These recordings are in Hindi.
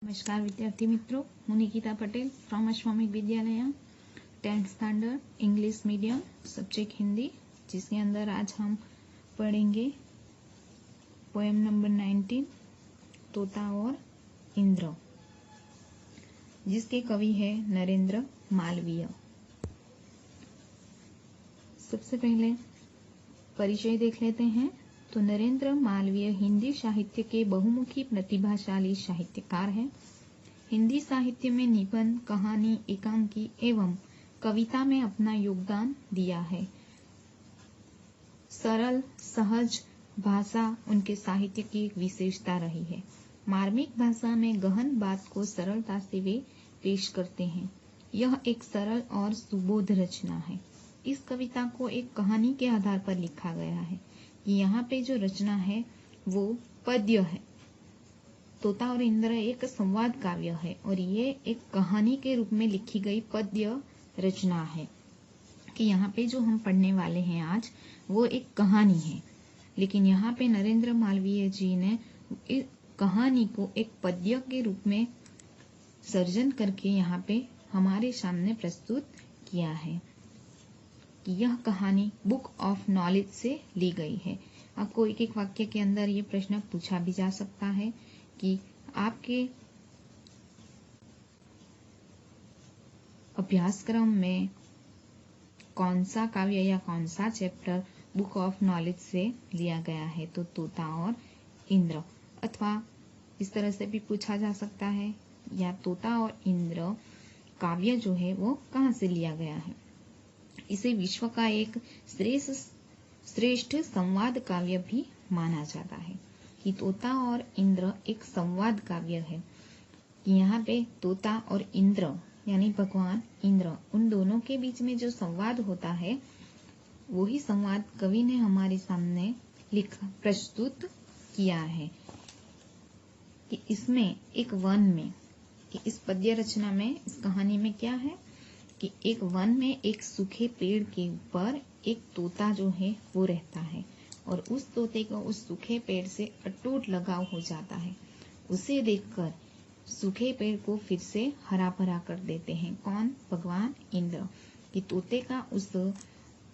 नमस्कार विद्यार्थी मित्रों, હું નિકિતા પટેલ फ्रॉम अश्वमेघ विद्यालय 10th standard English medium subject Hindi, जिसके अंदर आज हम पढ़ेंगे पोएम नंबर 19 तोता और इंद्र, जिसके कवि है नरेंद्र मालवीय। सबसे पहले परिचय देख लेते हैं। तो नरेंद्र मालवीय हिंदी साहित्य के बहुमुखी प्रतिभाशाली साहित्यकार हैं। हिंदी साहित्य में निबंध, कहानी, एकांकी एवं कविता में अपना योगदान दिया है। सरल सहज भाषा उनके साहित्य की एक विशेषता रही है। मार्मिक भाषा में गहन बात को सरलता से वे पेश करते हैं। यह एक सरल और सुबोध रचना है। इस कविता को एक कहानी के आधार पर लिखा गया है। यहाँ पे जो रचना है वो पद्य है। तोता और इंद्र एक संवाद काव्य है और ये एक कहानी के रूप में लिखी गई पद्य रचना है। कि यहाँ पे जो हम पढ़ने वाले हैं आज वो एक कहानी है, लेकिन यहाँ पे नरेंद्र मालवीय जी ने इस कहानी को एक पद्य के रूप में सर्जन करके यहाँ पे हमारे सामने प्रस्तुत किया है। कि यह कहानी बुक ऑफ नॉलेज से ली गई है। आपको एक एक वाक्य के अंदर ये प्रश्न पूछा भी जा सकता है कि आपके अभ्यासक्रम में कौन सा काव्य या कौन सा चैप्टर बुक ऑफ नॉलेज से लिया गया है। तो तोता और इंद्र, अथवा इस तरह से भी पूछा जा सकता है या तोता और इंद्र काव्य जो है वो कहाँ से लिया गया है। इसे विश्व का एक श्रेष्ठ संवाद काव्य भी माना जाता है। कि तोता और इंद्र एक संवाद काव्य है। कि यहाँ पे तोता और इंद्र यानी भगवान इंद्र, उन दोनों के बीच में जो संवाद होता है वही संवाद कवि ने हमारे सामने प्रस्तुत किया है। कि इसमें एक वन में, कि इस पद्य रचना में, इस कहानी में क्या है कि एक वन में एक सूखे पेड़ के ऊपर एक तोता जो है वो रहता है और उस तोते को उस सूखे पेड़ से अटूट लगाव हो जाता है। उसे देखकर सूखे पेड़ को फिर से हरा भरा कर देते हैं। कौन? भगवान इंद्र। कि तोते का उस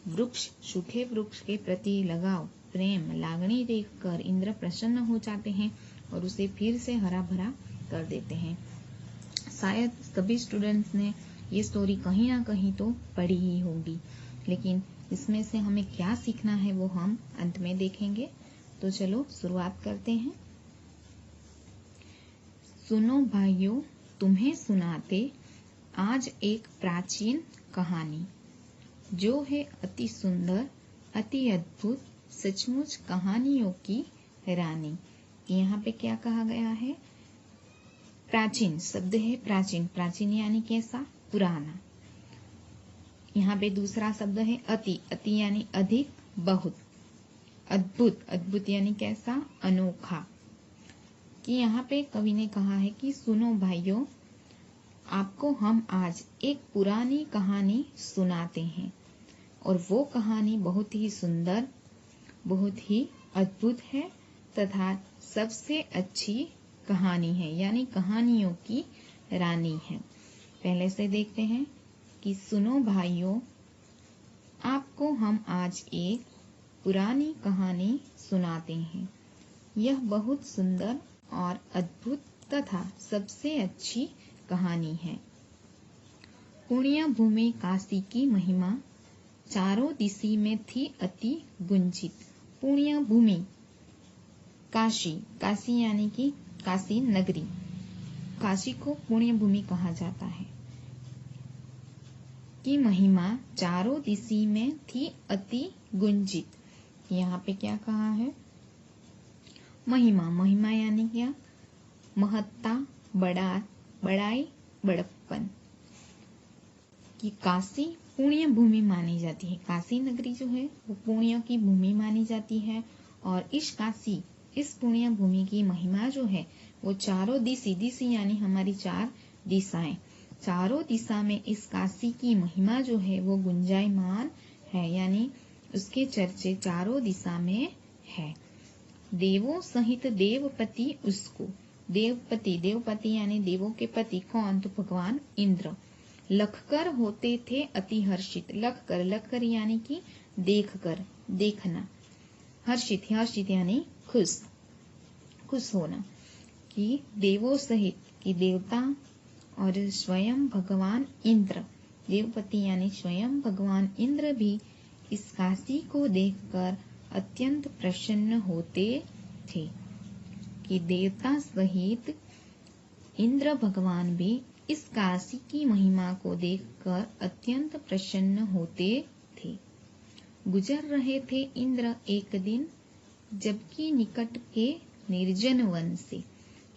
वृक्ष, सूखे वृक्ष के प्रति लगाव, प्रेम, लागणी देखकर इंद्र प्रसन्न हो जाते हैं और उसे फिर से हरा भरा कर देते हैं। शायद सभी स्टूडेंट्स ने ये स्टोरी कहीं ना कहीं तो पढ़ी ही होगी, लेकिन इसमें से हमें क्या सीखना है वो हम अंत में देखेंगे। तो चलो शुरुआत करते हैं। सुनो भाइयों, तुम्हें सुनाते आज एक प्राचीन कहानी, जो है अति सुंदर, अति अद्भुत, सचमुच कहानियों की रानी। यहाँ पे क्या कहा गया है? प्राचीन शब्द है। प्राचीन, प्राचीन यानी कैसा? पुराना। यहाँ पे दूसरा शब्द है अति, अति यानी अधिक, बहुत। अद्भुत, अद्भुत यानी कैसा? अनोखा। कि यहाँ पे कवि ने कहा है कि सुनो भाइयों, आपको हम आज एक पुरानी कहानी सुनाते हैं और वो कहानी बहुत ही सुंदर, बहुत ही अद्भुत है तथा सबसे अच्छी कहानी है, यानी कहानियों की रानी है। पहले से देखते हैं कि सुनो भाइयों, आपको हम आज एक पुरानी कहानी सुनाते हैं। यह बहुत सुंदर और अद्भुत तथा सबसे अच्छी कहानी है। पुण्य भूमि काशी की महिमा चारों दिशा में थी अति गुंजित। पुण्य भूमि काशी, काशी यानी कि काशी नगरी, काशी को पुण्य भूमि कहा जाता है। की महिमा चारों दिशा में थी अति गुंजित। यहाँ पे क्या कहा है? महिमा, महिमा यानी क्या? महत्ता, बड़ाई, बड़प्पन। कि काशी पुण्य भूमि मानी जाती है। काशी नगरी जो है वो पुण्य की भूमि मानी जाती है और इस काशी, इस पुण्य भूमि की महिमा जो है वो चारों दिशा यानी हमारी चार दिशाएं, चारों दिशा में इस काशी की महिमा जो है वो गुंजायमान है, यानी उसके चर्चे चारों दिशा में है। देवों सहित देवपति उसको, देवपति, देवपति यानी देवों के पति कौन? तो भगवान इंद्र। लखकर होते थे अति हर्षित। लखकर, लखकर यानी कि देखकर, देखना। हर्षित, हर्षित यानी खुश, खुश होना। कि देवों सहित, कि देवता और स्वयं भगवान इंद्र, देवपति यानी स्वयं भगवान इंद्र भी इस काशी को देखकर अत्यंत प्रसन्न होते थे। कि देवता सहित इंद्र भगवान भी इस काशी की महिमा को देखकर अत्यंत प्रसन्न होते थे। गुजर रहे थे इंद्र एक दिन, जबकि निकट के निर्जन वन से।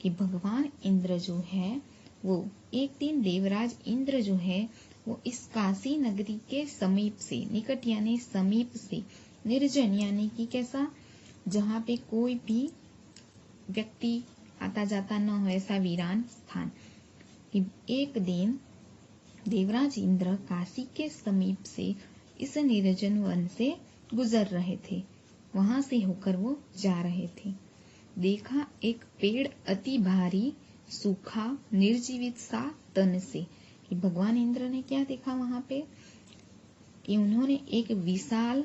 कि भगवान इंद्र जो है वो एक दिन, देवराज इंद्र जो है वो इस काशी नगरी के समीप से, निकट यानी समीप से, निर्जन यानी कि कैसा? जहाँ पे कोई भी व्यक्ति आता जाता न हो, ऐसा वीरान स्थान। कि एक दिन देवराज इंद्र काशी के समीप से इस निर्जन वन से गुजर रहे थे, वहां से होकर वो जा रहे थे। देखा एक पेड़ अति भारी, सूखा, निर्जीवित सा तन से। कि भगवान इंद्र ने क्या देखा वहां पे? कि उन्होंने एक विशाल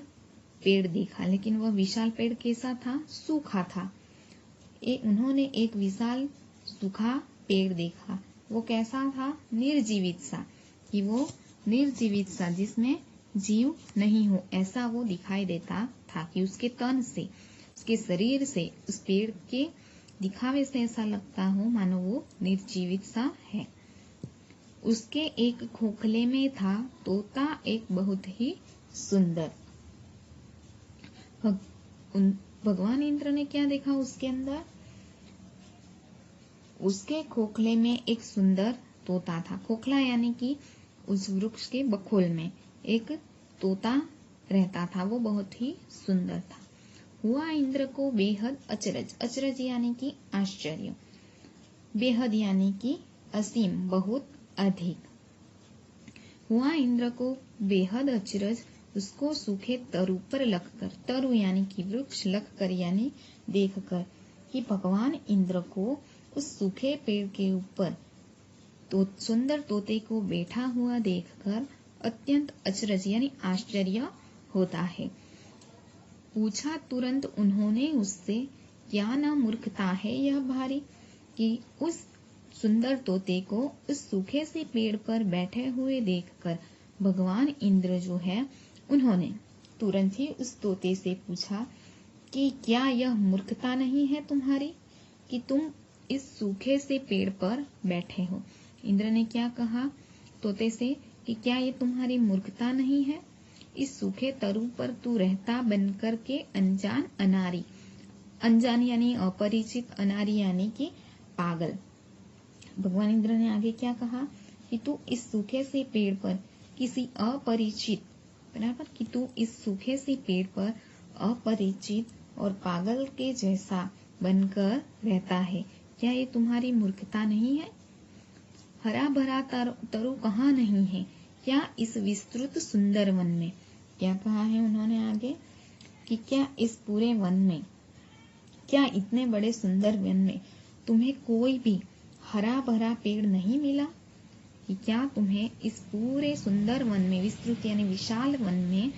पेड़ देखा, लेकिन वह विशाल पेड़ कैसा था? सूखा था। उन्होंने एक विशाल सूखा पेड़ देखा, वो कैसा था? निर्जीवित सा। कि वो निर्जीवित सा, जिसमें जीव नहीं हो, ऐसा वो दिखाई देता था। कि उसके तन से, उसके शरीर से, उस पेड़ के दिखावे से ऐसा लगता हो मानो वो निर्जीवित सा है। उसके एक खोखले में था तोता एक बहुत ही सुंदर। भगवान इंद्र ने क्या देखा उसके अंदर? उसके खोखले में एक सुंदर तोता था। खोखला यानी कि उस वृक्ष के बखोल में एक तोता रहता था, वो बहुत ही सुंदर था। हुआ इंद्र को बेहद अचरज, अचरज यानी कि आश्चर्य, बेहद यानी कि असीम, बहुत अधिक। हुआ इंद्र को बेहद अचरज उसको सूखे तरु पर लगकर, तरु यानी कि वृक्ष, लगकर यानी देखकर। कि भगवान इंद्र को उस सूखे पेड़ के ऊपर तो सुंदर तोते को बैठा हुआ देखकर अत्यंत अचरज यानी आश्चर्य होता है। पूछा तुरंत उन्होंने उससे, क्या ना मूर्खता है यह भारी? कि उस सुंदर तोते को उस सूखे से पेड़ पर बैठे हुए देखकर भगवान इंद्र जो है उन्होंने तुरंत ही उस तोते से पूछा कि क्या यह मूर्खता नहीं है तुम्हारी कि तुम इस सूखे से पेड़ पर बैठे हो? इंद्र ने क्या कहा तोते से कि क्या ये तुम्हारी मूर्खता नहीं है? इस सूखे तरु पर तू रहता बनकर के अनजान अनारी, अनजान यानी अपरिचित, अनारी यानी कि पागल। भगवान इंद्र ने आगे क्या कहा कि तू इस सूखे से पेड़ पर किसी अपरिचित, बराबर, कि तू इस सूखे से पेड़ पर अपरिचित और पागल के जैसा बनकर रहता है, क्या ये तुम्हारी मूर्खता नहीं है? हरा भरा तरु कहाँ नहीं है क्या इस विस्तृत सुंदर वन में? क्या कहा है उन्होंने आगे कि क्या इस पूरे वन में, क्या इतने बड़े सुंदर वन में तुम्हें कोई भी हरा भरा पेड़ नहीं मिला? कि क्या तुम्हें इस पूरे सुंदर वन में, विस्तृत यानी विशाल वन में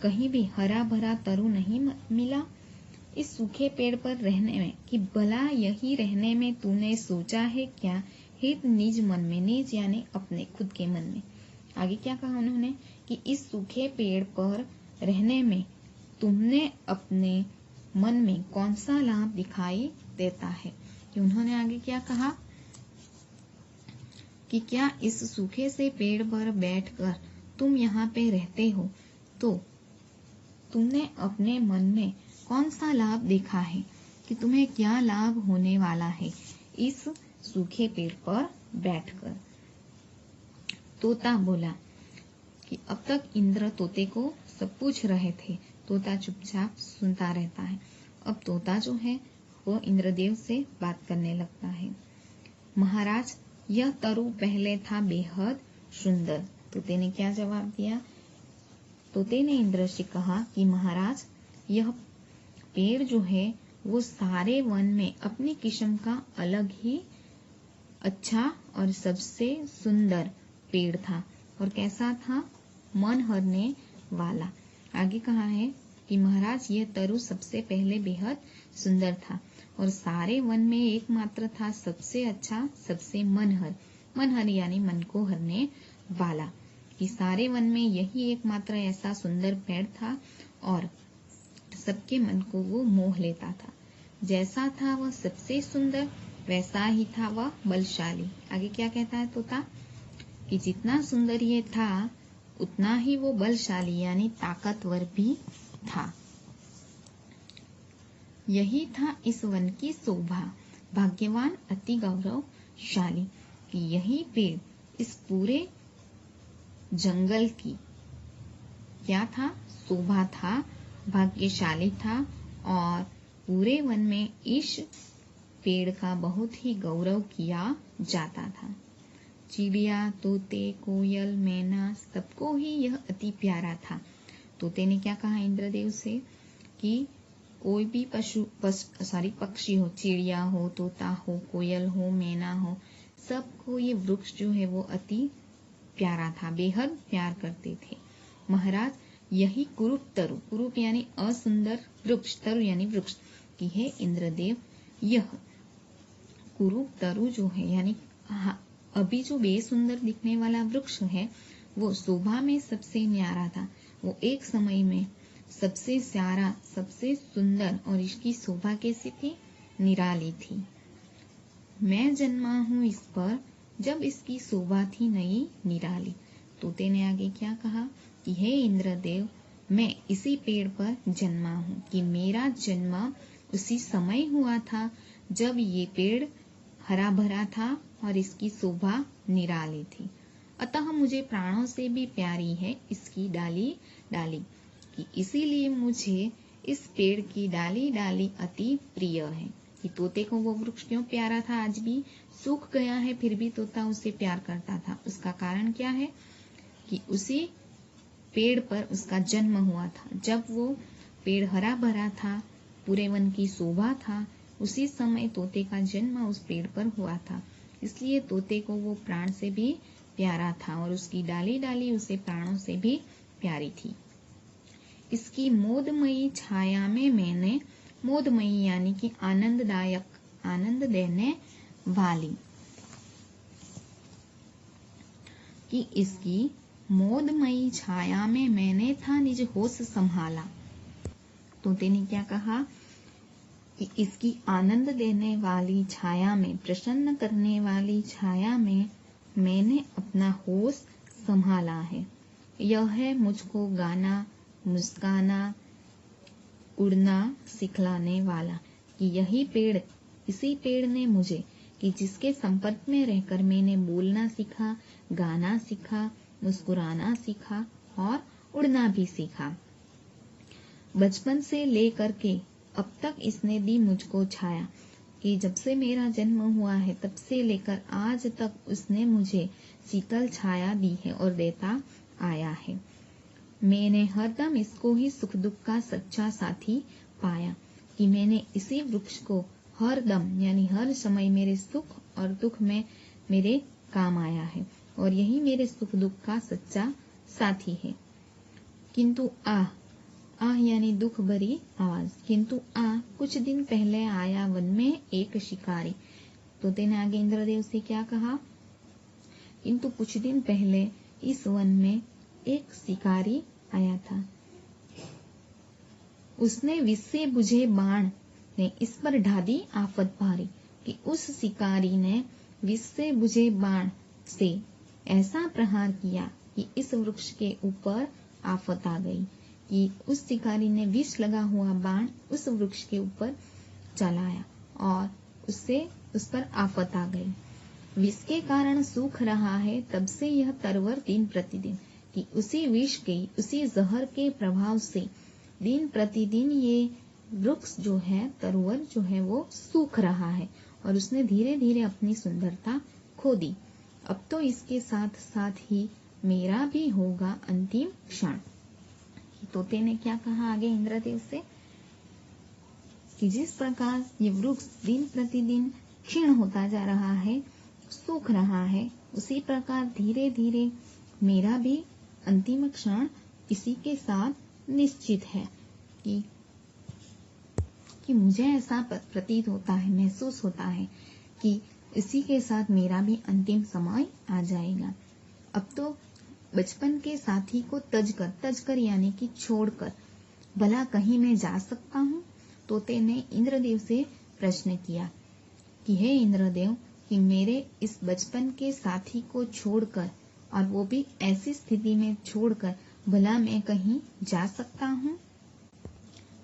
कहीं भी हरा भरा तरु नहीं मिला? इस सूखे पेड़ पर रहने में, कि भला यही रहने में तूने सोचा है क्या? हित निज मन में, निज यानी अपने खुद के मन में। आगे क्या कहा उन्होंने कि इस सूखे पेड़ पर रहने में तुमने अपने मन में कौन सा लाभ दिखाई देता है? कि उन्होंने आगे क्या कहा कि क्या इस सूखे से पेड़ पर बैठकर तुम यहाँ पे रहते हो तो तुमने अपने मन में कौन सा लाभ देखा है कि तुम्हें क्या लाभ होने वाला है इस सूखे पेड़ पर बैठकर? तोता बोला कि अब तक इंद्र तोते को सब पूछ रहे थे, तोता चुपचाप सुनता रहता है। अब तोता जो है वो इंद्रदेव से बात करने लगता है। महाराज, यह तरु पहले था बेहद सुंदर। तोते ने क्या जवाब दिया? तोते ने इंद्र से कहा कि महाराज, यह पेड़ जो है वो सारे वन में अपनी किस्म का अलग ही अच्छा और सबसे सुंदर पेड़ था। और कैसा था? मन हरने वाला। आगे कहा है कि महाराज यह तरु सबसे पहले बेहद सुंदर था और सारे वन में एकमात्र था सबसे अच्छा, सबसे मनहर यानी मन को हरने वाला। कि सारे वन में यही एकमात्र ऐसा सुंदर पेड़ था और सबके मन को वो मोह लेता था। जैसा था वह सबसे सुंदर, वैसा ही था वह बलशाली। आगे क्या कहता है तोता? कि जितना सुंदर ये था उतना ही वो बलशाली यानी ताकतवर भी था। यही था इस वन की शोभा, भाग्यवान अति गौरवशाली। कि यही पेड़ इस पूरे जंगल की क्या था? शोभा था, भाग्यशाली था और पूरे वन में इस पेड़ का बहुत ही गौरव किया जाता था। चिड़िया, तोते, कोयल, मैना सबको ही यह अति प्यारा था। तोते ने क्या कहा इंद्रदेव से कि कोई भी पक्षी हो, चिड़िया हो, तोता हो, कोयल हो, मैना हो, सबको ये वृक्ष जो है वो अति प्यारा था, बेहद प्यार करते थे। महाराज यही कुरूप तरु, कुरूप यानी असुंदर वृक्ष, तरु यानी वृक्ष की है इंद्रदेव, यह कुरूप तरु जो है यानी अभी जो बेसुंदर दिखने वाला वृक्ष है वो शोभा में सबसे न्यारा था। वो एक समय में सबसे प्यारा, सबसे सुंदर और इसकी शोभा कैसी थी? निराली थी। मैं जन्मा हूँ इस पर जब इसकी शोभा थी नई निराली। तोते ने आगे क्या कहा कि हे इंद्रदेव, मैं इसी पेड़ पर जन्मा हूँ। कि मेरा जन्म उसी समय हुआ था जब ये पेड़ हरा भरा था और इसकी शोभा निराली थी। अतः मुझे प्राणों से भी प्यारी है इसकी डाली डाली। कि इसीलिए मुझे इस पेड़ की डाली डाली अति प्रिय है। कि तोते को वो वृक्ष क्यों प्यारा था? आज भी सूख गया है फिर भी तोता उसे प्यार करता था। उसका कारण क्या है? कि उसी पेड़ पर उसका जन्म हुआ था। जब वो पेड़ हरा भरा था, पूरे वन की शोभा था, उसी समय तोते का जन्म उस पेड़ पर हुआ था। इसलिए तोते को वो प्राण से भी प्यारा था और उसकी डाली डाली उसे प्राणों से भी प्यारी थी। इसकी मोदमयी छाया में मैंने, मोदमयी यानी कि आनंददायक, आनंद देने वाली, कि इसकी मोदमयी छाया में मैंने था निज होश संभाला। तोते ने क्या कहा कि इसकी आनंद देने वाली छाया में, प्रसन्न करने वाली छाया में मैंने अपना होश संभाला है। यह है मुझको गाना, मुस्काना, उड़ना सिखलाने वाला। कि यही पेड़, इसी पेड़ ने मुझे, कि जिसके संपर्क में रहकर मैंने बोलना सीखा, गाना सीखा, मुस्कुराना सीखा और उड़ना भी सीखा। बचपन से लेकर के अब तक इसने दी मुझको छाया। कि जब से मेरा जन्म हुआ है तब से लेकर आज तक उसने मुझे शीतल छाया दी है और देता आया है। मैंने हरदम इसको ही सुख दुख का सच्चा साथी पाया। कि मैंने इसी वृक्ष को हर दम यानी हर समय मेरे सुख और दुख में मेरे काम आया है और यही मेरे सुख दुख का सच्चा साथी है। किंतु आह यानी दुख भरी आवाज। किंतु कुछ दिन पहले आया वन में एक शिकारी। तोते ने आगे इंद्रदेव से क्या कहा? किंतु कुछ दिन पहले इस वन में एक शिकारी आया था। उसने विष से बुझे बाण ने इस पर ढादी आफत भारी। कि उस शिकारी ने विष से बुझे बाण से ऐसा प्रहार किया कि इस वृक्ष के ऊपर आफत आ गई। कि उस शिकारी ने विष लगा हुआ बाण उस वृक्ष के ऊपर चलाया और उससे उस पर आफत आ गई। विष के कारण सूख रहा है तब से यह तरवर दिन प्रतिदिन। कि उसी विष के, उसी जहर के प्रभाव से दिन प्रतिदिन ये वृक्ष जो है, तरवर जो है वो सूख रहा है और उसने धीरे धीरे अपनी सुंदरता खो दी। अब तो इसके साथ साथ ही मेरा भी होगा अंतिम क्षण। तोते ने क्या कहा आगे इंद्रदेव से कि जिस प्रकार ये वृक्ष दिन प्रतिदिन क्षीण होता जा रहा है, सूख रहा है, उसी प्रकार धीरे धीरे मेरा भी अंतिम क्षण इसी के साथ निश्चित है कि मुझे ऐसा प्रतीत होता है, महसूस होता है कि इसी के साथ मेरा भी अंतिम समय आ जाएगा। अब तो बचपन के साथी को तजकर यानी कि छोड़कर भला कहीं मैं जा सकता हूँ? तोते ने इंद्रदेव से प्रश्न किया कि हे इंद्रदेव, कि मेरे इस बचपन के साथी को छोड़कर, और वो भी ऐसी स्थिति में छोड़कर, भला मैं कहीं जा सकता हूँ?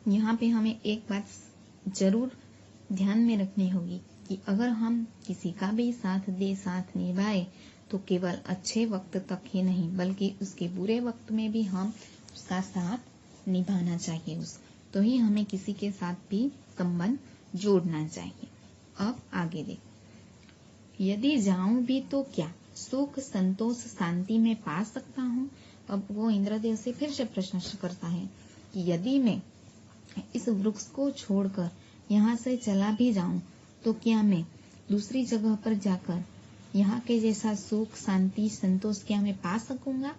यहाँ पे हमें एक बात जरूर ध्यान में रखनी होगी कि अगर हम किसी का भी साथ दे, साथ निभाए, तो केवल अच्छे वक्त तक ही नहीं बल्कि उसके बुरे वक्त में भी हम उसका साथ निभाना चाहिए। तो ही हमें किसी के साथ भी संबंध जोड़ना चाहिए। अब आगे देख, यदि जाऊं भी तो क्या सुख संतोष शांति में पा सकता हूँ? अब वो इंद्रदेव से फिर से प्रश्न करता है कि यदि मैं इस वृक्ष को छोड़कर यहाँ से चला भी जाऊं तो क्या मैं दूसरी जगह पर जाकर यहाँ के जैसा सुख शांति संतोष क्या मैं पा सकूंगा?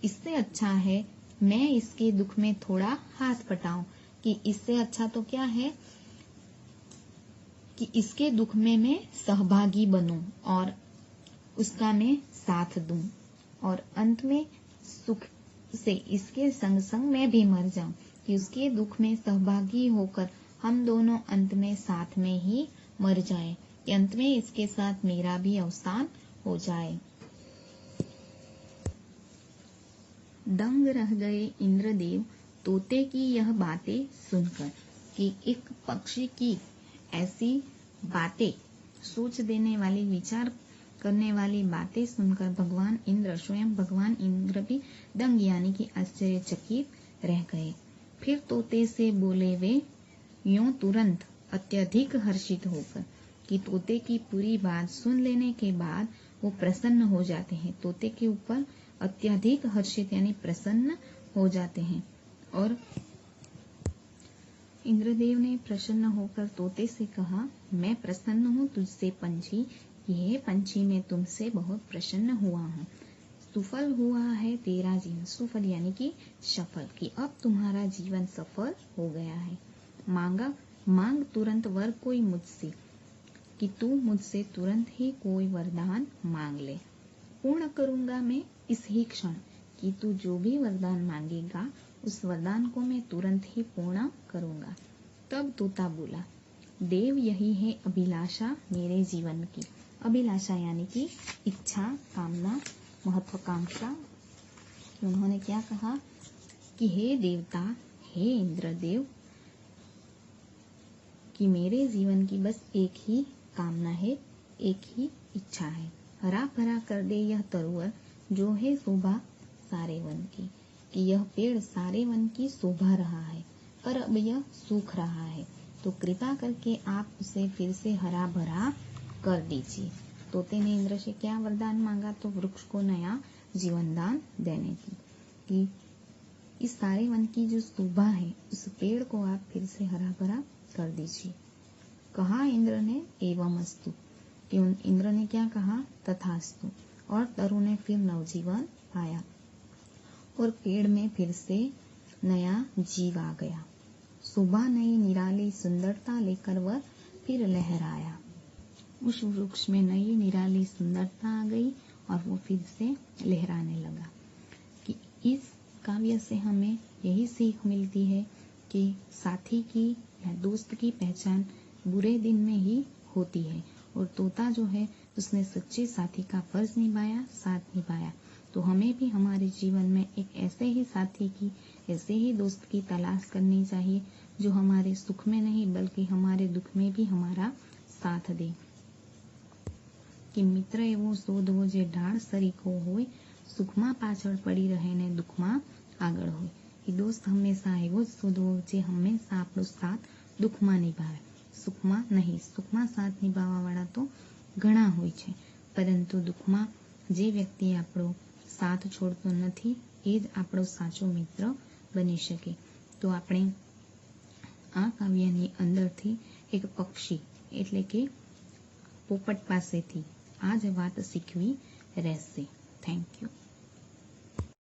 इससे अच्छा है मैं इसके दुख में थोड़ा हाथ बटाऊं। कि इससे अच्छा तो क्या है कि इसके दुख में मैं सहभागी बनूं और उसका मैं साथ दूं, और अंत में सुख से इसके संग संग मैं भी मर जाऊं, कि उसके दुख में सहभागी होकर हम दोनों अंत में साथ में ही मर जाएं, कि अंत में इसके साथ मेरा भी अवसान हो जाए। दंग रह गए इंद्रदेव तोते की यह बातें सुनकर, कि एक पक्षी की ऐसी बातें, सोच देने वाली, विचार करने वाली बातें सुनकर भगवान इंद्र, स्वयं भगवान इंद्र भी दंग यानी कि आश्चर्यचकित रह गए। फिर तोते से बोले वे यूं तुरंत अत्यधिक हर्षित होकर, कि तोते की पूरी बात सुन लेने के बाद वो प्रसन्न हो जाते हैं। तोते के ऊपर अत्यधिक हर्षित यानी प्रसन्न हो जाते हैं। और इंद्रदेव ने प्रसन्न होकर तोते से कहा, मैं प्रसन्न हूँ तुझसे पंछी, ये पंछी मैं तुमसे बहुत प्रसन्न हुआ हूँ। सुफल हुआ है तेरा जीवन, सुफल यानी कि सफल, कि अब तुम्हारा जीवन सफल हो गया है। मांग तुरंत वर कोई मुझसे, कि तू मुझसे तुरंत ही कोई वरदान मांग ले, पूर्ण करूंगा मैं इस ही क्षण, कि तू जो भी वरदान मांगेगा उस वरदान को मैं तुरंत ही पूर्ण करूंगा। तब तोता बोला, देव यही है अभिलाषा मेरे जीवन की। अभिलाषा यानी कि इच्छा, कामना, महत्वाकांक्षा। उन्होंने क्या कहा कि हे देवता, हे इंद्रदेव, कि मेरे जीवन की बस एक ही कामना है, एक ही इच्छा है। हरा भरा कर दे यह तरुवर जो है शोभा सारे वन की, कि यह पेड़ सारे वन की शोभा रहा है पर अब यह सूख रहा है, तो कृपा करके आप उसे फिर से हरा भरा कर दीजिए। तोते ने इंद्र से क्या वरदान मांगा? तो वृक्ष को नया जीवन दान देने की, कि इस सारे वन की जो शोभा है उस पेड़ को आप फिर से हरा भरा कर दीजिए। कहा इंद्र ने एवं अस्तु, कि इंद्र ने क्या कहा? तथास्तु। और तरु ने फिर नवजीवन पाया और पेड़ में फिर से नया जीव आ गया। सुबह नई निराली सुंदरता लेकर वह फिर लहराया। उस वृक्ष में नई निराली सुंदरता आ गई और वो फिर से लहराने लगा। कि इस काव्य से हमें यही सीख मिलती है कि साथी की या दोस्त की पहचान बुरे दिन में ही होती है। और तोता जो है उसने सच्चे साथी का फर्ज निभाया, साथ निभाया। तो हमें भी हमारे जीवन में एक ऐसे ही साथी की, ऐसे ही दोस्त की तलाश करनी चाहिए जो हमारे सुख में नहीं बल्कि हमारे दुख में भी हमारा साथ दे। कि मित्र एवो शोधવો જે ઢાળ સરીખો હોય, સુખમાં પાછળ પડી રહે ને દુઃખમાં આગળ હોય। એ દોસ્ત હંમેશા એવો જ શોધવો જે હંમેશા આપણો સાથ દુઃખમાં નિભાવે, સુખમાં નહીં। સુખમાં સાથ નિભાવવા વાળા તો ઘણા હોય છે, પરંતુ દુઃખમાં જે વ્યક્તિ આપણો સાથ છોડતો નથી એ જ આપણો સાચો મિત્ર બની શકે। તો આપણે આ કાવ્યની અંદરથી એક પક્ષી એટલે કે પોપટ પાસેથી આ જ વાત શીખવી રહેશે. Thank you.